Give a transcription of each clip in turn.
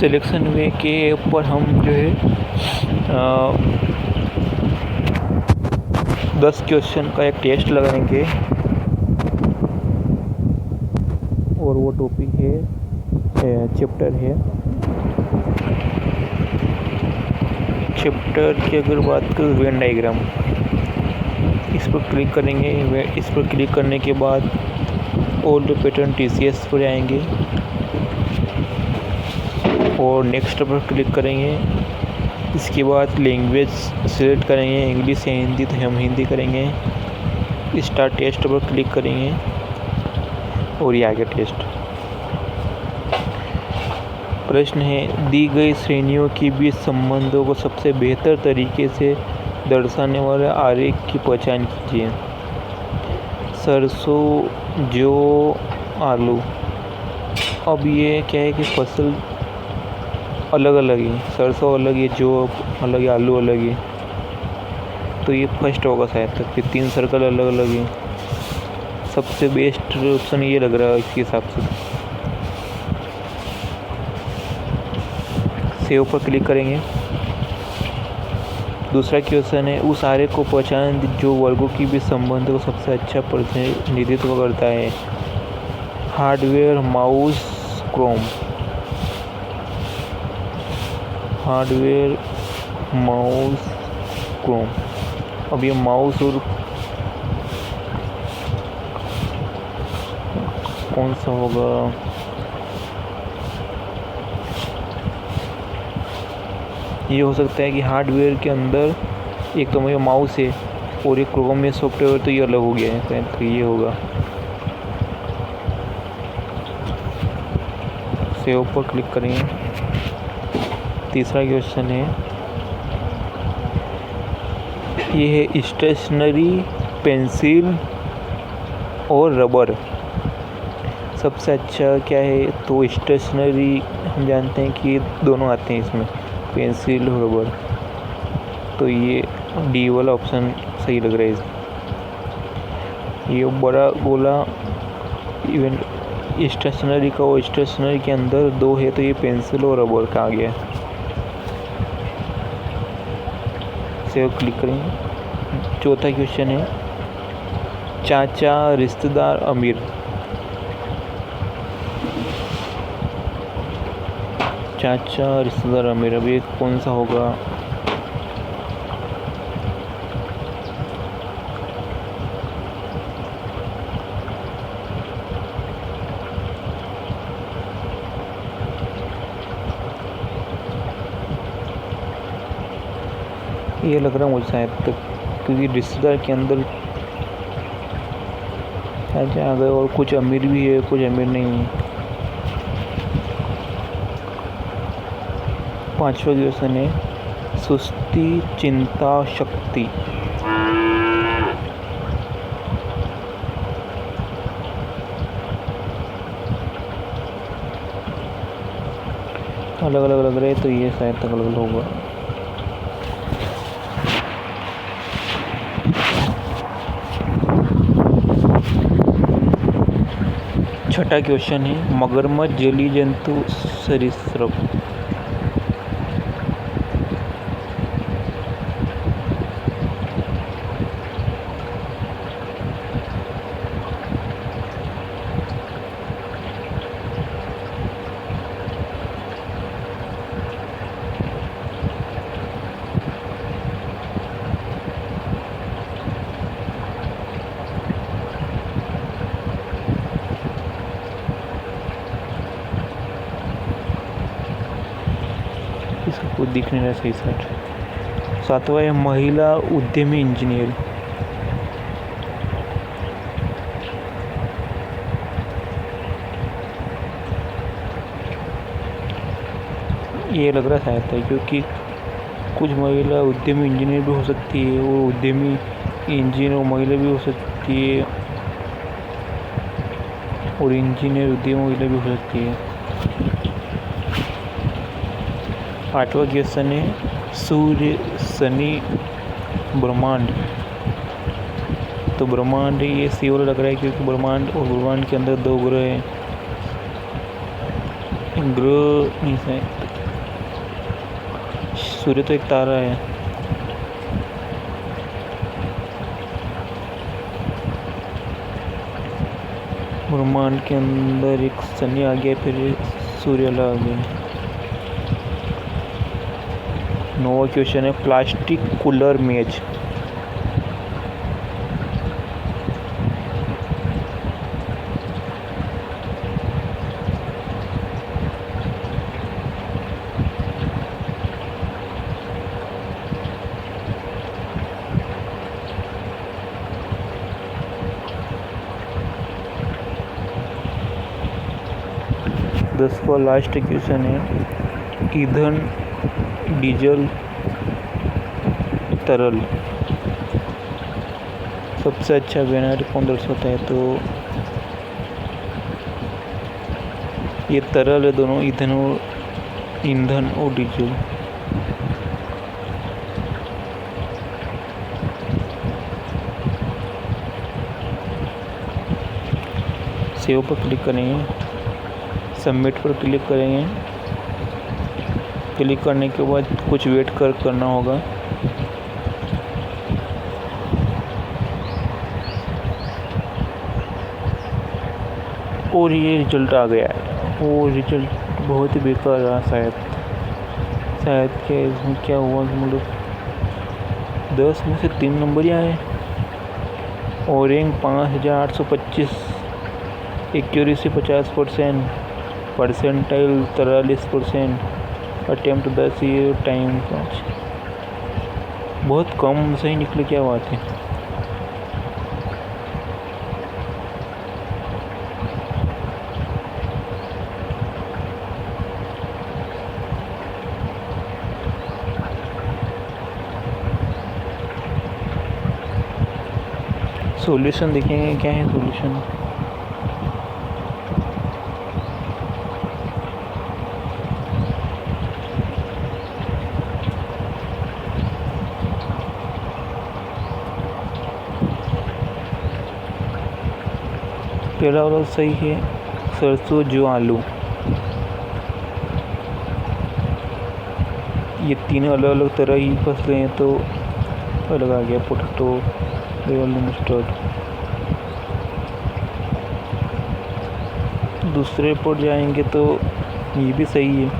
Selection वे के ऊपर हम जो है 10 क्वेश्चन का एक टेस्ट लगाएंगे और वो टॉपिक है चैप्टर है। चैप्टर की अगर बात करूँ वेन डायग्राम, इस पर क्लिक करेंगे। इस पर क्लिक करने के बाद ओल्ड पैटर्न TCS पर आएंगे और नेक्स्ट पर क्लिक करेंगे। इसके बाद लैंग्वेज सेलेक्ट करेंगे, इंग्लिश या हिंदी, तो हम हिंदी करेंगे। स्टार्ट टेस्ट पर क्लिक करेंगे और ये आ गया टेस्ट। प्रश्न है, दी गई श्रेणियों के बीच संबंधों को सबसे बेहतर तरीके से दर्शाने वाले आरेख की पहचान कीजिए। सरसों, जौ, आलू। अब ये क्या है कि फसल अलग अलग है, सरसों अलग है, जौ अलग है, आलू अलग है, तो ये फर्स्ट होगा शायद तक। फिर 3 सर्कल अलग अलग है। सबसे बेस्ट ऑप्शन ये लग रहा है इसके हिसाब से। सेव पर क्लिक करेंगे। दूसरा क्वेश्चन है, उस आरेख को पहचान जो वर्गों की भी संबंध को सबसे अच्छा प्रतिनिधित्व करता है। Hardware, mouse, Chrome. Hardware, mouse, Chrome. अब ये माउस और कौन सा होगा? ये हो सकता है कि हार्डवेयर के अंदर एक तो मेरा माउस है और एक क्रोम में सॉफ्टवेयर, तो ये अलग हो गया है, तो ये होगा। सेव पर क्लिक करेंगे। तीसरा क्वेश्चन है, ये है स्टेशनरी, पेंसिल और रबर, सबसे अच्छा क्या है? तो स्टेशनरी हम जानते हैं कि दोनों आते हैं इसमें, पेंसिल और रबर, तो ये डी वाला ऑप्शन सही लग रहा है इसमें। ये बड़ा गोला इवन स्टेशनरी का, वो स्टेशनरी के अंदर 2 है, तो ये पेंसिल और रबर का आ गया। सेव क्लिक करेंगे। चौथा क्वेश्चन है, चाचा, रिश्तेदार, अमीर। चाचा, रिश्तेदार, अमीर, अब ये कौन सा होगा? ये लग रहा है मुझे शायद तक, क्योंकि रिश्तेदार के अंदर चाचा आ गए और कुछ अमीर भी है, कुछ अमीर नहीं है। 5वां क्वेश्चन है, सुस्ती, चिंता, शक्ति। अलग अलग लग रहे, तो ये शायद तक अलग अलग होगा। छठा क्वेश्चन है, मगरमच्छ, जलीय जंतु, सरीसृप। इसको दिख नहीं रहा सही साइड। 7वां है, महिला उद्यमी इंजीनियर। ये लग रहा शायद है, क्योंकि कुछ महिला उद्यमी इंजीनियर भी हो सकती है, वो उद्यमी इंजीनियर महिला भी हो सकती है, और इंजीनियर उद्यमी महिला भी हो सकती है। 8वां क्वेश्चन है, सूर्य, शनि, ब्रह्मांड। तो ब्रह्मांड ये सी वाला लग रहा है, क्योंकि ब्रह्मांड और ब्रह्मांड के अंदर 2 ग्रह हैं। ग्रह नहीं है, सूर्य तो एक तारा है। ब्रह्मांड के अंदर एक शनि आ गया, फिर सूर्य आ गया। 9वां क्वेश्चन है प्लास्टिक कूलर मेज। दस का लास्ट क्वेश्चन है ईंधन, डीजल, तरल सबसे अच्छा बैनर कौन दर्शाता है? तो ये तरल है, दोनों ईंधन और डीजल। सेव पर क्लिक करेंगे, सबमिट पर क्लिक करेंगे। क्लिक करने के बाद कुछ वेट करना होगा। और ये रिजल्ट आ गया है। वो रिजल्ट बहुत ही बेकार रहा शायद क्या इसमें क्या हुआ कि मतलब 10 में से 3 नंबर ही आए और रैंक 5825, एक्यूरेसी 50%, परसेंटाइल 43%, अटेम्प्ट 10, ये टाइम 5। बहुत कम से ही निकले, क्या बात है। सॉल्यूशन देखेंगे क्या है सॉल्यूशन। पहला वाला सही है, सरसों जो आलू। ये 3 अलग अलग तरह ही फसलें हैं तो अलग आ गया। Potato, mustard. दूसरे पर जाएंगे तो ये भी सही है।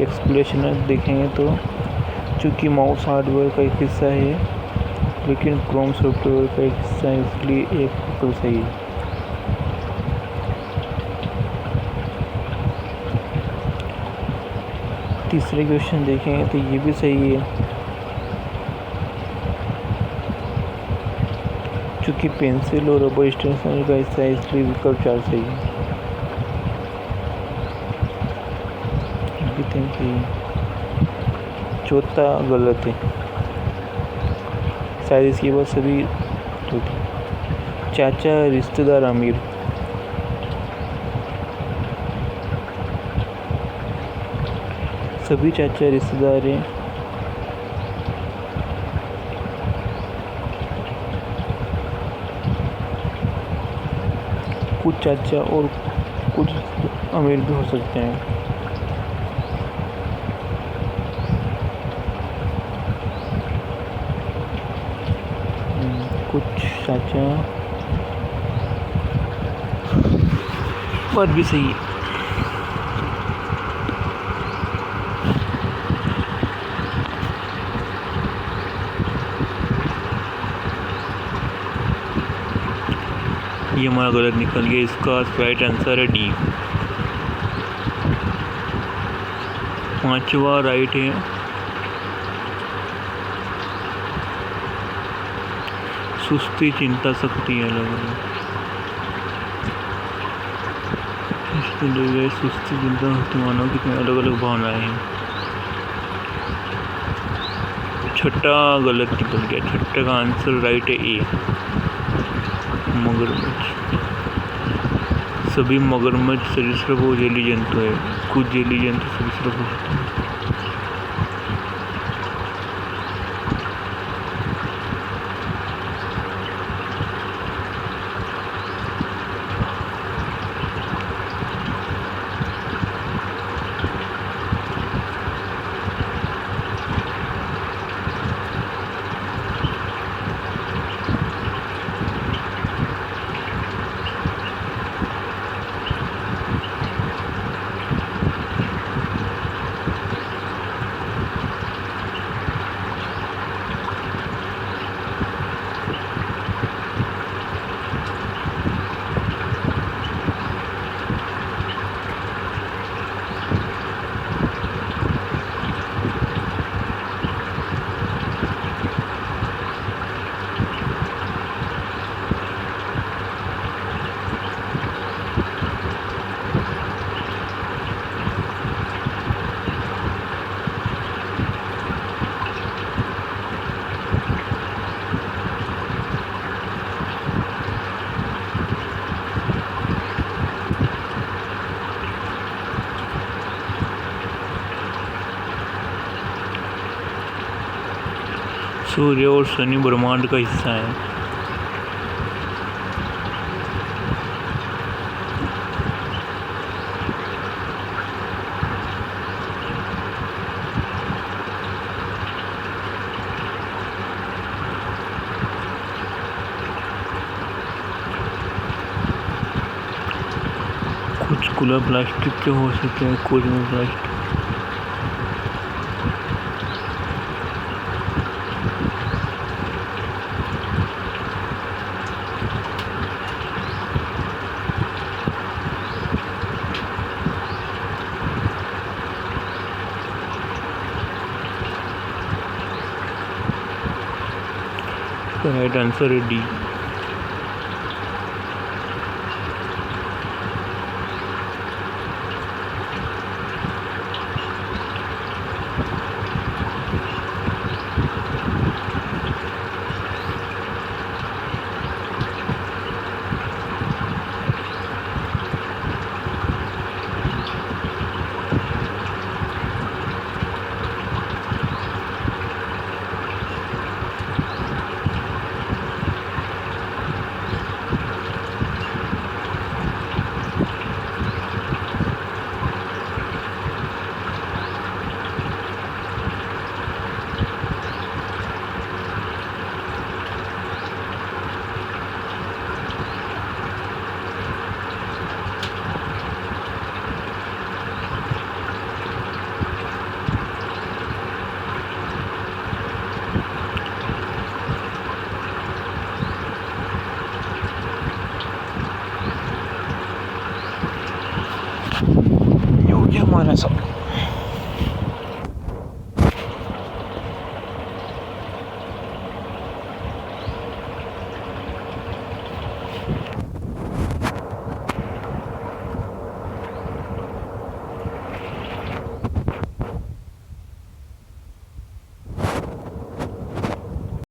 एक्सप्लेनेशन देखेंगे तो चूँकि माउस हार्डवेयर का एक हिस्सा है लेकिन क्रोम सॉफ्टवेयर का एक हिस्सा है, इसलिए एक बिल्कुल सही है। तीसरे क्वेश्चन देखेंगे तो ये भी सही है, चूँकि पेंसिल और रबर स्टेशनरी का हिस्सा है, इसलिए विकल्प 4 सही है। भी थिंक चौथा गलत है, शायद इसकी बात सभी चाचा रिश्तेदार अमीर। सभी चाचा रिश्तेदार हैं। कुछ चाचा और कुछ अमीर भी हो सकते हैं। कुछ चाचा बात भी सही है। ये हमारा गलत निकल गया, इसका राइट आंसर है डी। 5वां राइट है। सुस्ती, चिंता, शक्ति अलग अलग। सुस्ती, चिंता, शक्ति मानव कितने अलग अलग भावनाएं हैं। छठा गलत निकल गया। छठे का आंसर राइट है ए, मगरमच्छ। सभी मगरमच्छ सरीसृप और जलीय जंतु है। कुछ जलीय जंतु सरीसृप होते हैं। सूर्य और शनि ब्रह्मांड का हिस्सा है। कुछ खुला प्लास्टिक के हो सकते हैं, कुछ में प्लास्टिक। राइट आंसर है डी। ये हो गया हमारा सब।